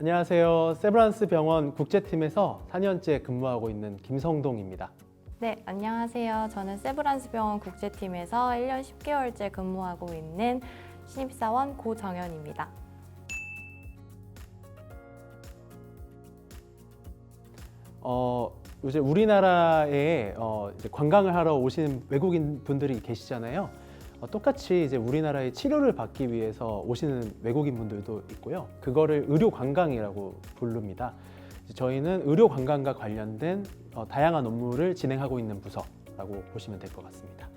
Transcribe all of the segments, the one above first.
안녕하세요. 세브란스 병원 국제팀에서 4년째 근무하고 있는 김성동입니다. 네, 안녕하세요. 저는 세브란스 병원 국제팀에서 1년 10개월째 근무하고 있는 신입사원 고정현입니다. 요새 우리나라에 이제 관광을 하러 오시는 외국인 분들이 계시잖아요. 똑같이 이제 우리나라의 치료를 받기 위해서 오시는 외국인 분들도 있고요. 그거를 의료 관광이라고 부릅니다. 저희는 의료 관광과 관련된 다양한 업무를 진행하고 있는 부서라고 보시면 될 것 같습니다.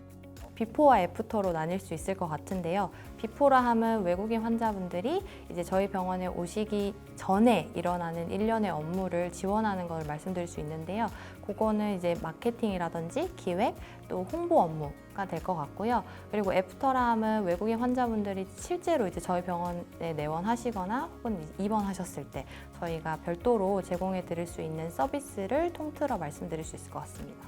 비포와 애프터로 나뉠 수 있을 것 같은데요. 비포라 하면 외국인 환자분들이 이제 저희 병원에 오시기 전에 일어나는 일련의 업무를 지원하는 걸 말씀드릴 수 있는데요. 그거는 이제 마케팅이라든지 기획, 또 홍보 업무가 될 것 같고요. 그리고 애프터라 하면 외국인 환자분들이 실제로 이제 저희 병원에 내원하시거나 혹은 입원하셨을 때 저희가 별도로 제공해 드릴 수 있는 서비스를 통틀어 말씀드릴 수 있을 것 같습니다.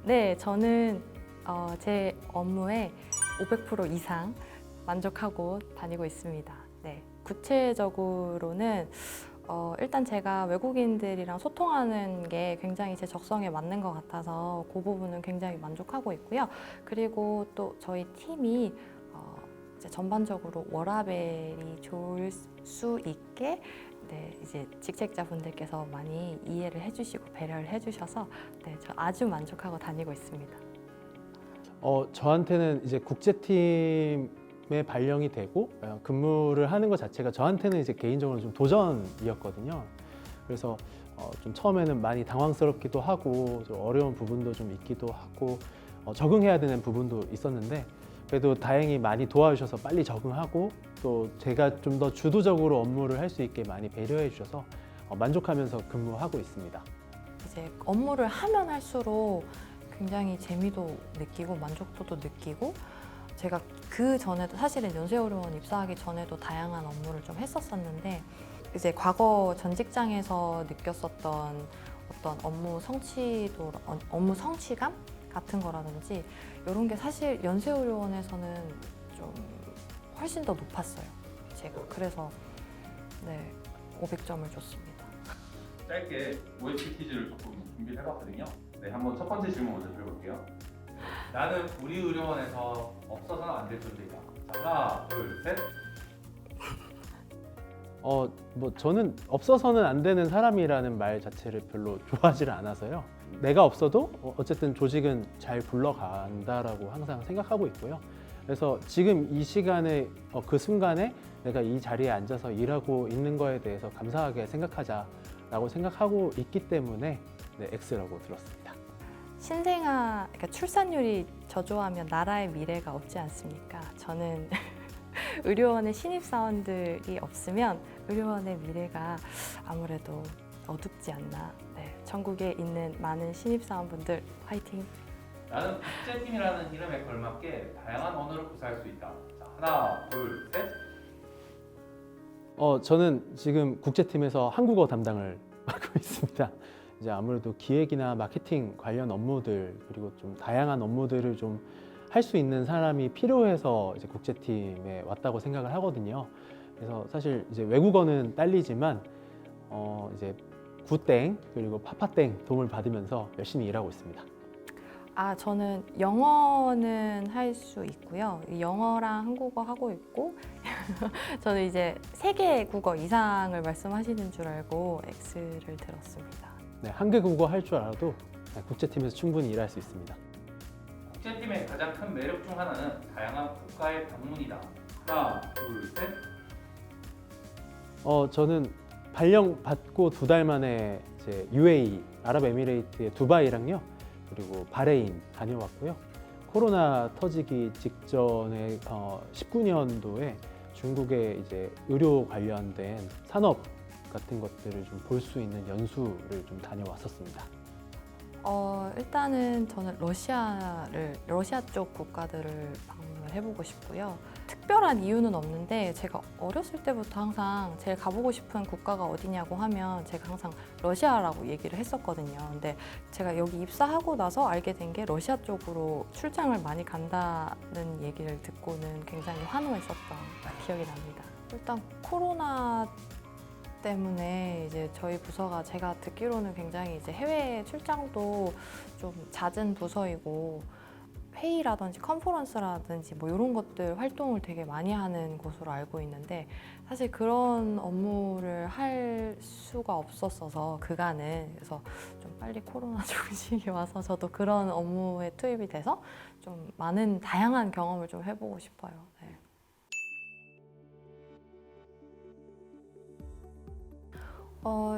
네, 저는 제 업무에 500% 이상 만족하고 다니고 있습니다. 네, 구체적으로는 일단 제가 외국인들이랑 소통하는 게 굉장히 제 적성에 맞는 것 같아서 그 부분은 굉장히 만족하고 있고요. 그리고 또 저희 팀이 이제 전반적으로 워라밸이 좋을 수 있게 네, 이제 직책자분들께서 많이 이해를 해주시고 배려를 해주셔서 네, 저 아주 만족하고 다니고 있습니다. 저한테는 이제 국제팀에 발령이 되고 근무를 하는 것 자체가 저한테는 이제 개인적으로 좀 도전이었거든요. 그래서 좀 처음에는 많이 당황스럽기도 하고 좀 어려운 부분도 좀 있기도 하고 적응해야 되는 부분도 있었는데 그래도 다행히 많이 도와주셔서 빨리 적응하고 또 제가 좀 더 주도적으로 업무를 할 수 있게 많이 배려해 주셔서 만족하면서 근무하고 있습니다. 이제 업무를 하면 할수록 굉장히 재미도 느끼고 만족도도 느끼고 제가 그 전에도 사실은 연세의료원 입사하기 전에도 다양한 업무를 좀 했었었는데 이제 과거 전 직장에서 느꼈었던 어떤 업무 성취도, 업무 성취감 같은 거라든지 이런 게 사실 연세의료원에서는 좀 훨씬 더 높았어요. 제가 그래서 네 500점을 줬습니다. 짧게 OH 퀴즈를 조금 준비를 해봤거든요. 네, 한번 첫 번째 질문 먼저 드려볼게요. 나는 우리 의료원에서 없어서는 안 될 존재이다. 자, 하나, 둘, 셋. 뭐 저는 없어서는 안 되는 사람이라는 말 자체를 별로 좋아하지를 않아서요. 내가 없어도 어쨌든 조직은 잘 굴러간다라고 항상 생각하고 있고요. 그래서 지금 이 시간에 그 순간에 내가 이 자리에 앉아서 일하고 있는 거에 대해서 감사하게 생각하자라고 생각하고 있기 때문에 네, X라고 들었습니다. 신생아, 그러니까 출산율이 저조하면 나라의 미래가 없지 않습니까? 저는 의료원의 신입사원들이 없으면 의료원의 미래가 아무래도 어둡지 않나. 네, 전국에 있는 많은 신입사원분들 화이팅! 나는 국제팀이라는 이름에 걸맞게 다양한 언어를 구사할 수 있다. 자, 하나, 둘, 셋. 저는 지금 국제팀에서 한국어 담당을 맡고 있습니다. 이제 아무래도 기획이나 마케팅 관련 업무들 그리고 좀 다양한 업무들을 좀 할 수 있는 사람이 필요해서 이제 국제팀에 왔다고 생각을 하거든요. 그래서 사실 이제 외국어는 딸리지만 이제 구땡 그리고 파파땡 도움을 받으면서 열심히 일하고 있습니다. 저는 영어는 할 수 있고요. 영어랑 한국어 하고 있고 저는 이제 3개 국어 이상을 말씀하시는 줄 알고 X를 들었습니다. 네, 한국어 할 줄 알아도 국제팀에서 충분히 일할 수 있습니다. 국제팀의 가장 큰 매력 중 하나는 다양한 국가의 방문이다. 하나, 둘, 셋. 저는 발령 받고 2달 만에 이제 UAE, 아랍에미레이트의 두바이랑요, 그리고 바레인 다녀왔고요. 코로나 터지기 직전에 19년도에 중국의 이제 의료 관련된 산업 같은 것들을 좀 볼 수 있는 연수를 좀 다녀왔었습니다. 일단은 저는 러시아 쪽 국가들을 방문을 해보고 싶고요. 특별한 이유는 없는데 제가 어렸을 때부터 항상 제일 가보고 싶은 국가가 어디냐고 하면 제가 항상 러시아라고 얘기를 했었거든요. 근데 제가 여기 입사하고 나서 알게 된 게 러시아 쪽으로 출장을 많이 간다는 얘기를 듣고는 굉장히 환호했었던 기억이 납니다. 일단 코로나 때문에 이제 저희 부서가 제가 듣기로는 굉장히 이제 해외 출장도 좀 잦은 부서이고 회의라든지 컨퍼런스라든지 뭐 이런 것들 활동을 되게 많이 하는 곳으로 알고 있는데 사실 그런 업무를 할 수가 없었어서 그간은 그래서 좀 빨리 코로나 종식이 와서 저도 그런 업무에 투입이 돼서 좀 많은 다양한 경험을 좀 해보고 싶어요. 네.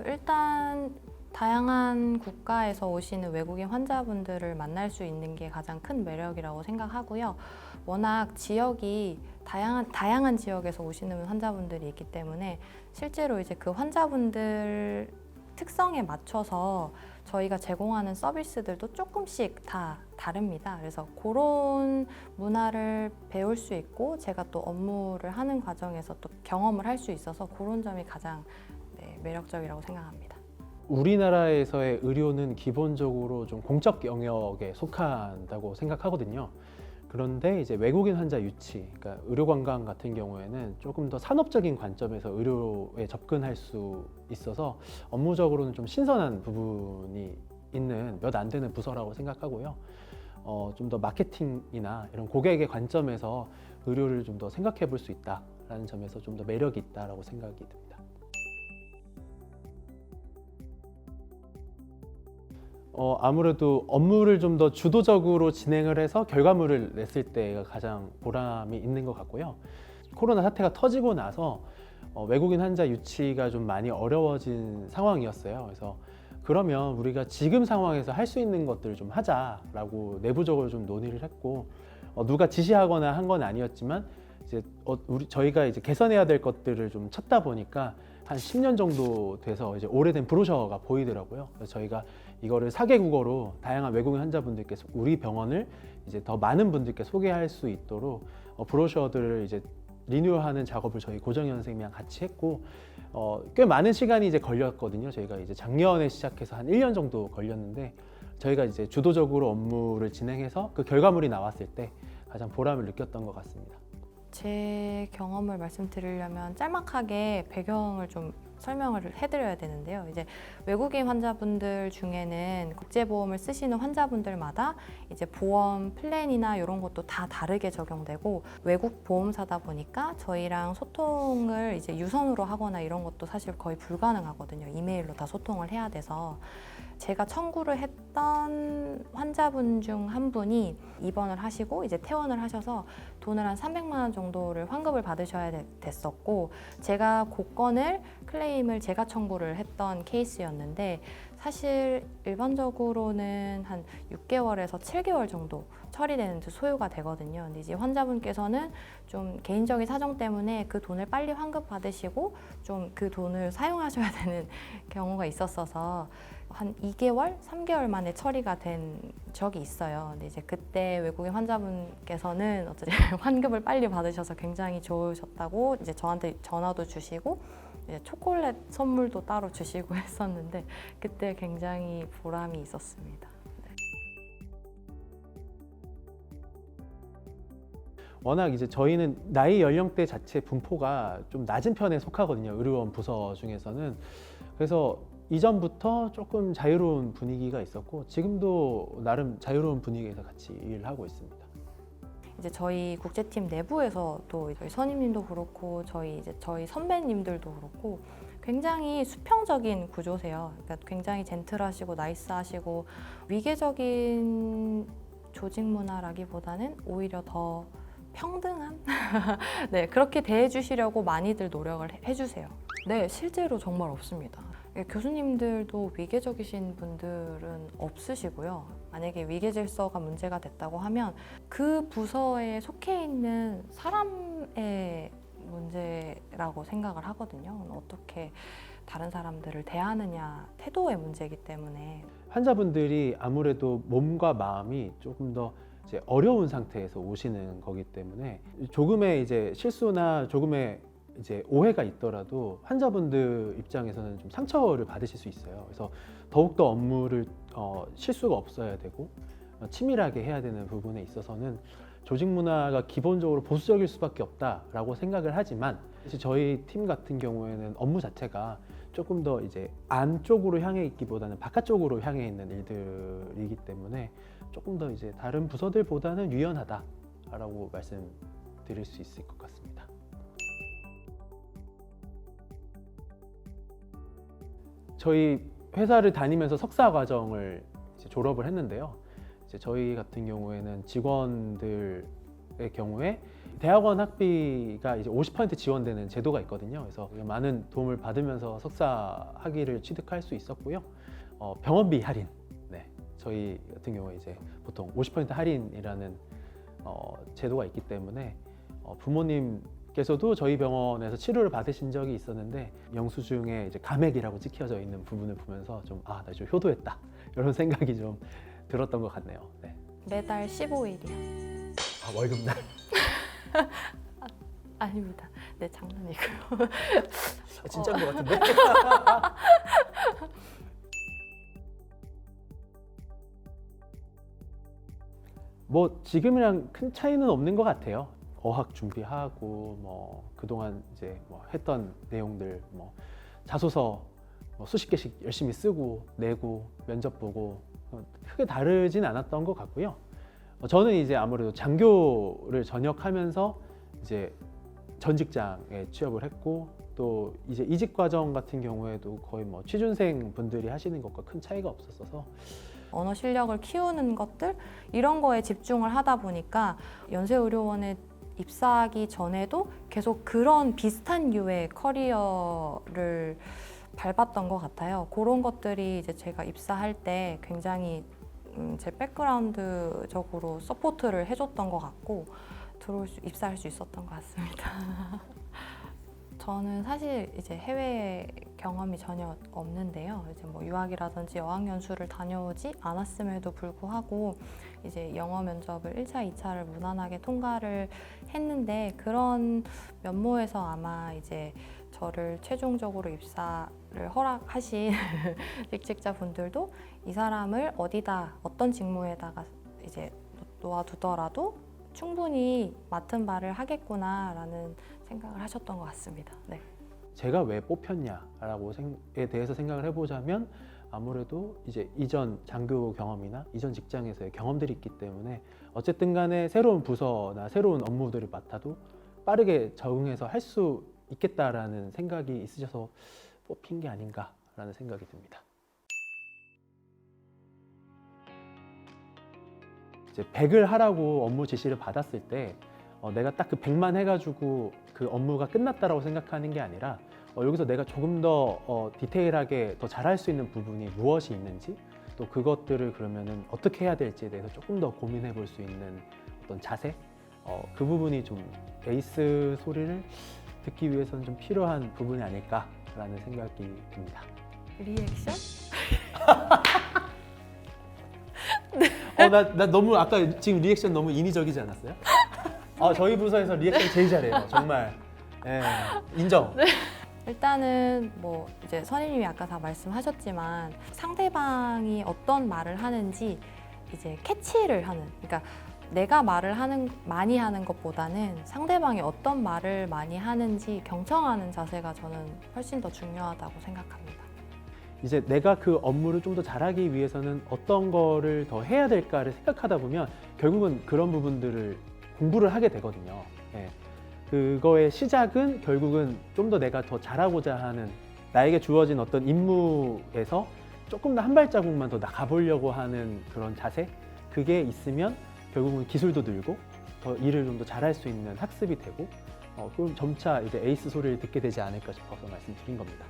일단 다양한 국가에서 오시는 외국인 환자분들을 만날 수 있는 게 가장 큰 매력이라고 생각하고요. 워낙 지역이 다양한 지역에서 오시는 환자분들이 있기 때문에 실제로 이제 그 환자분들 특성에 맞춰서 저희가 제공하는 서비스들도 조금씩 다 다릅니다. 그래서 그런 문화를 배울 수 있고 제가 또 업무를 하는 과정에서 또 경험을 할 수 있어서 그런 점이 가장 매력적이라고 생각합니다. 우리나라에서의 의료는 기본적으로 좀 공적 영역에 속한다고 생각하거든요. 그런데 이제 외국인 환자 유치, 그러니까 의료 관광 같은 경우에는 조금 더 산업적인 관점에서 의료에 접근할 수 있어서 업무적으로는 좀 신선한 부분이 있는 몇 안 되는 부서라고 생각하고요. 좀 더 마케팅이나 이런 고객의 관점에서 의료를 좀 더 생각해 볼 수 있다라는 점에서 좀 더 매력이 있다라고 생각이 듭니다. 아무래도 업무를 좀 더 주도적으로 진행을 해서 결과물을 냈을 때가 가장 보람이 있는 것 같고요. 코로나 사태가 터지고 나서 외국인 환자 유치가 좀 많이 어려워진 상황이었어요. 그래서 그러면 우리가 지금 상황에서 할 수 있는 것들을 좀 하자라고 내부적으로 좀 논의를 했고, 누가 지시하거나 한 건 아니었지만 이제 저희가 이제 개선해야 될 것들을 좀 찾다 보니까 한 10년 정도 돼서 이제 오래된 브로셔가 보이더라고요. 그래서 저희가 이거를 4개 국어로 다양한 외국인 환자분들께 우리 병원을 이제 더 많은 분들께 소개할 수 있도록 브로셔들을 이제 리뉴얼하는 작업을 저희 고정현 선생님이랑 같이 했고, 꽤 많은 시간이 이제 걸렸거든요. 저희가 이제 작년에 시작해서 한 1년 정도 걸렸는데 저희가 이제 주도적으로 업무를 진행해서 그 결과물이 나왔을 때 가장 보람을 느꼈던 것 같습니다. 제 경험을 말씀드리려면 짤막하게 배경을 좀 설명을 해드려야 되는데요. 이제 외국인 환자분들 중에는 국제보험을 쓰시는 환자분들마다 이제 보험 플랜이나 이런 것도 다 다르게 적용되고 외국 보험사다 보니까 저희랑 소통을 이제 유선으로 하거나 이런 것도 사실 거의 불가능하거든요. 이메일로 다 소통을 해야 돼서. 제가 청구를 했던 환자분 중 한 분이 입원을 하시고 이제 퇴원을 하셔서 돈을 한 300만 원 정도를 환급을 받으셔야 됐었고, 제가 그 건을 클레임을 제가 청구를 했던 케이스였는데 사실 일반적으로는 한 6개월에서 7개월 정도 처리되는 데 소요가 되거든요. 근데 이제 환자분께서는 좀 개인적인 사정 때문에 그 돈을 빨리 환급 받으시고 좀 그 돈을 사용하셔야 되는 경우가 있었어서 한 2개월, 3개월 만에 처리가 된 적이 있어요. 근데 이제 그때 외국인 환자분께서는 어쨌든 환급을 빨리 받으셔서 굉장히 좋으셨다고 이제 저한테 전화도 주시고 이제 초콜릿 선물도 따로 주시고 했었는데 그때 굉장히 보람이 있었습니다. 워낙 이제 저희는 나이 연령대 자체 분포가 좀 낮은 편에 속하거든요. 의료원 부서 중에서는. 그래서 이전부터 조금 자유로운 분위기가 있었고 지금도 나름 자유로운 분위기에서 같이 일을 하고 있습니다. 이제 저희 국제팀 내부에서도 저희 선임님도 그렇고 저희 선배님들도 그렇고 굉장히 수평적인 구조세요. 그러니까 굉장히 젠틀하시고 나이스하시고 위계적인 조직 문화라기보다는 오히려 더 평등한 네, 그렇게 대해주시려고 많이들 노력을 해주세요. 네, 실제로 정말 없습니다. 교수님들도 위계적이신 분들은 없으시고요. 만약에 위계 질서가 문제가 됐다고 하면 그 부서에 속해 있는 사람의 문제라고 생각을 하거든요. 어떻게 다른 사람들을 대하느냐 태도의 문제이기 때문에. 환자분들이 아무래도 몸과 마음이 조금 더 이제 어려운 상태에서 오시는 거기 때문에 조금의 이제 실수나 조금의 이제 오해가 있더라도 환자분들 입장에서는 좀 상처를 받으실 수 있어요. 그래서 더욱더 업무를 실수가 없어야 되고 치밀하게 해야 되는 부분에 있어서는 조직 문화가 기본적으로 보수적일 수밖에 없다라고 생각을 하지만 사실 저희 팀 같은 경우에는 업무 자체가 조금 더 이제 안쪽으로 향해 있기보다는 바깥쪽으로 향해 있는 일들이기 때문에 조금 더 이제 다른 부서들보다는 유연하다라고 말씀드릴 수 있을 것 같습니다. 저희 회사를 다니면서 석사 과정을 이제 졸업을 했는데요. 이제 저희 같은 경우에는 직원들의 경우에 대학원 학비가 이제 50% 지원되는 제도가 있거든요. 그래서 많은 도움을 받으면서 석사 학위를 취득할 수 있었고요. 병원비 할인, 네, 저희 같은 경우에 이제 보통 50% 할인이라는 제도가 있기 때문에 부모님께서도 저희 병원에서 치료를 받으신 적이 있었는데 영수증에 이제 감액이라고 찍혀져 있는 부분을 보면서 좀 나 좀 효도했다 이런 생각이 좀 들었던 것 같네요. 네. 매달 15일이요. 월급날. 아닙니다. 네, 장난이고요. 진짜인 것 같은데? 뭐 지금이랑 큰 차이는 없는 것 같아요. 어학 준비하고 뭐 그동안 이제 뭐 했던 내용들 뭐 자소서 뭐 수십 개씩 열심히 쓰고 내고 면접 보고 크게 다르진 않았던 것 같고요. 저는 이제 아무래도 장교를 전역하면서 이제 전 직장에 취업을 했고 또 이제 이직 과정 같은 경우에도 거의 뭐 취준생 분들이 하시는 것과 큰 차이가 없었어서 언어 실력을 키우는 것들 이런 거에 집중을 하다 보니까 연세의료원에 입사하기 전에도 계속 그런 비슷한 류의 커리어를 밟았던 것 같아요. 그런 것들이 이제 제가 입사할 때 굉장히 제 백그라운드적으로 서포트를 해줬던 것 같고 입사할 수 있었던 것 같습니다. 저는 사실 이제 해외 경험이 전혀 없는데요. 이제 뭐 유학이라든지 어학연수를 다녀오지 않았음에도 불구하고 이제 영어 면접을 1차, 2차를 무난하게 통과를 했는데 그런 면모에서 아마 이제 저를 최종적으로 입사를 허락하신 직책자분들도 이 사람을 어디다 어떤 직무에다가 이제 놓아두더라도 충분히 맡은 바를 하겠구나라는 생각을 하셨던 것 같습니다. 네. 제가 왜 뽑혔냐라고 에 대해서 생각을 해보자면 아무래도 이제 이전 장교 경험이나 이전 직장에서의 경험들이 있기 때문에 어쨌든 간에 새로운 부서나 새로운 업무들을 맡아도 빠르게 적응해서 할 수 있겠다라는 생각이 있으셔서 뽑힌 게 아닌가라는 생각이 듭니다. 이제 100을 하라고 업무 지시를 받았을 때 내가 딱 그 100만 해가지고 그 업무가 끝났다라고 생각하는 게 아니라 여기서 내가 조금 더 디테일하게 더 잘할 수 있는 부분이 무엇이 있는지 또 그것들을 그러면은 어떻게 해야 될지에 대해서 조금 더 고민해 볼 수 있는 어떤 자세 그 부분이 좀 에이스 소리를 듣기 위해서는 좀 필요한 부분이 아닐까라는 생각이 듭니다. 리액션? 나 너무 아까 지금 리액션 너무 인위적이지 않았어요? 저희 부서에서 리액션 제일 잘해요. 정말. 예, 인정. 네. 일단은 뭐 이제 선임님이 아까 다 말씀하셨지만 상대방이 어떤 말을 하는지 이제 캐치를 하는, 그러니까 내가 많이 하는 것보다는 상대방이 어떤 말을 많이 하는지 경청하는 자세가 저는 훨씬 더 중요하다고 생각합니다. 이제 내가 그 업무를 좀 더 잘하기 위해서는 어떤 거를 더 해야 될까를 생각하다 보면 결국은 그런 부분들을 공부를 하게 되거든요. 예. 그거의 시작은 결국은 좀 더 내가 더 잘하고자 하는 나에게 주어진 어떤 임무에서 조금 더 한 발자국만 더 나가보려고 하는 그런 자세, 그게 있으면 결국은 기술도 늘고 더 일을 좀 더 잘할 수 있는 학습이 되고 그럼 점차 이제 에이스 소리를 듣게 되지 않을까 싶어서 말씀드린 겁니다.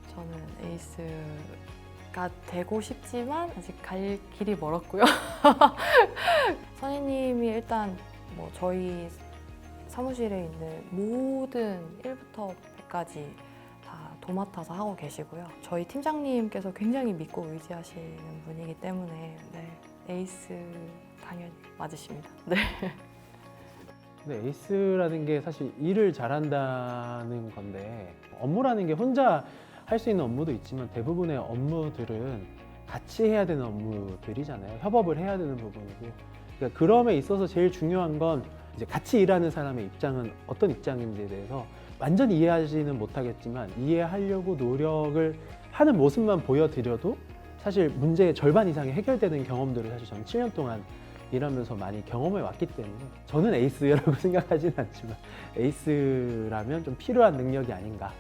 저는 에이스가 되고 싶지만 아직 갈 길이 멀었고요. 선생님이 일단 뭐 저희 사무실에 있는 모든 1부터 100까지 다 도맡아서 하고 계시고요. 저희 팀장님께서 굉장히 믿고 의지하시는 분이기 때문에 네, 에이스 당연히 맞으십니다. 네. 근데 에이스라는 게 사실 일을 잘한다는 건데 업무라는 게 혼자 할 수 있는 업무도 있지만 대부분의 업무들은 같이 해야 되는 업무들이잖아요. 협업을 해야 되는 부분이고. 그러니까 그럼에 있어서 제일 중요한 건 이제 같이 일하는 사람의 입장은 어떤 입장인지에 대해서 완전히 이해하지는 못하겠지만 이해하려고 노력을 하는 모습만 보여드려도 사실 문제의 절반 이상이 해결되는 경험들을 사실 저는 7년 동안 일하면서 많이 경험해 왔기 때문에 저는 에이스라고 생각하지는 않지만 에이스라면 좀 필요한 능력이 아닌가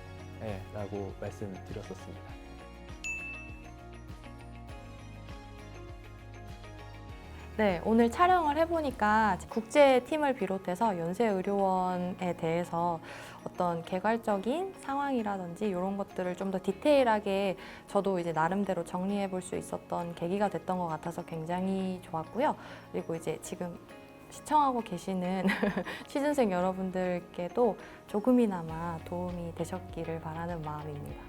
라고 말씀드렸었습니다. 네, 오늘 촬영을 해보니까 국제팀을 비롯해서 연세의료원에 대해서 어떤 개괄적인 상황이라든지 이런 것들을 좀 더 디테일하게 저도 이제 나름대로 정리해 볼 수 있었던 계기가 됐던 것 같아서 굉장히 좋았고요. 그리고 이제 지금 시청하고 계시는 취준생 여러분들께도 조금이나마 도움이 되셨기를 바라는 마음입니다.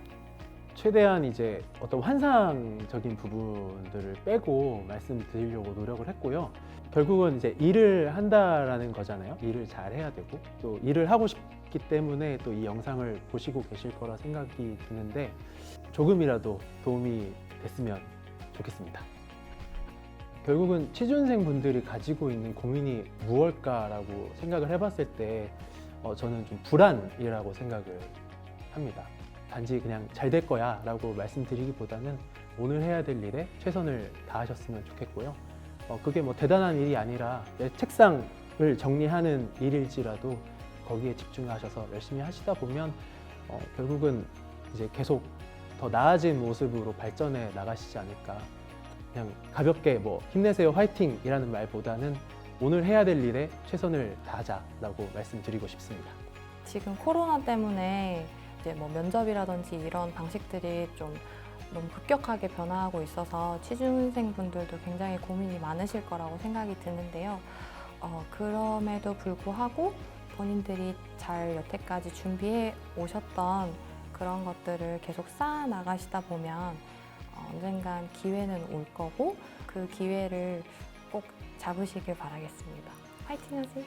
최대한 이제 어떤 환상적인 부분들을 빼고 말씀드리려고 노력을 했고요. 결국은 이제 일을 한다라는 거잖아요. 일을 잘 해야 되고 또 일을 하고 싶기 때문에 또 이 영상을 보시고 계실 거라 생각이 드는데 조금이라도 도움이 됐으면 좋겠습니다. 결국은 취준생 분들이 가지고 있는 고민이 무엇일까라고 생각을 해봤을 때 저는 좀 불안이라고 생각을 합니다. 단지 그냥 잘 될 거야 라고 말씀드리기보다는 오늘 해야 될 일에 최선을 다하셨으면 좋겠고요. 그게 뭐 대단한 일이 아니라 내 책상을 정리하는 일일지라도 거기에 집중하셔서 열심히 하시다 보면 결국은 이제 계속 더 나아진 모습으로 발전해 나가시지 않을까. 그냥 가볍게 뭐 힘내세요 화이팅 이라는 말보다는 오늘 해야 될 일에 최선을 다하자라고 말씀드리고 싶습니다. 지금 코로나 때문에 이제 뭐 면접이라든지 이런 방식들이 좀 너무 급격하게 변화하고 있어서 취준생분들도 굉장히 고민이 많으실 거라고 생각이 드는데요. 그럼에도 불구하고 본인들이 잘 여태까지 준비해 오셨던 그런 것들을 계속 쌓아 나가시다 보면 언젠간 기회는 올 거고 그 기회를 꼭 잡으시길 바라겠습니다. 파이팅 하세요.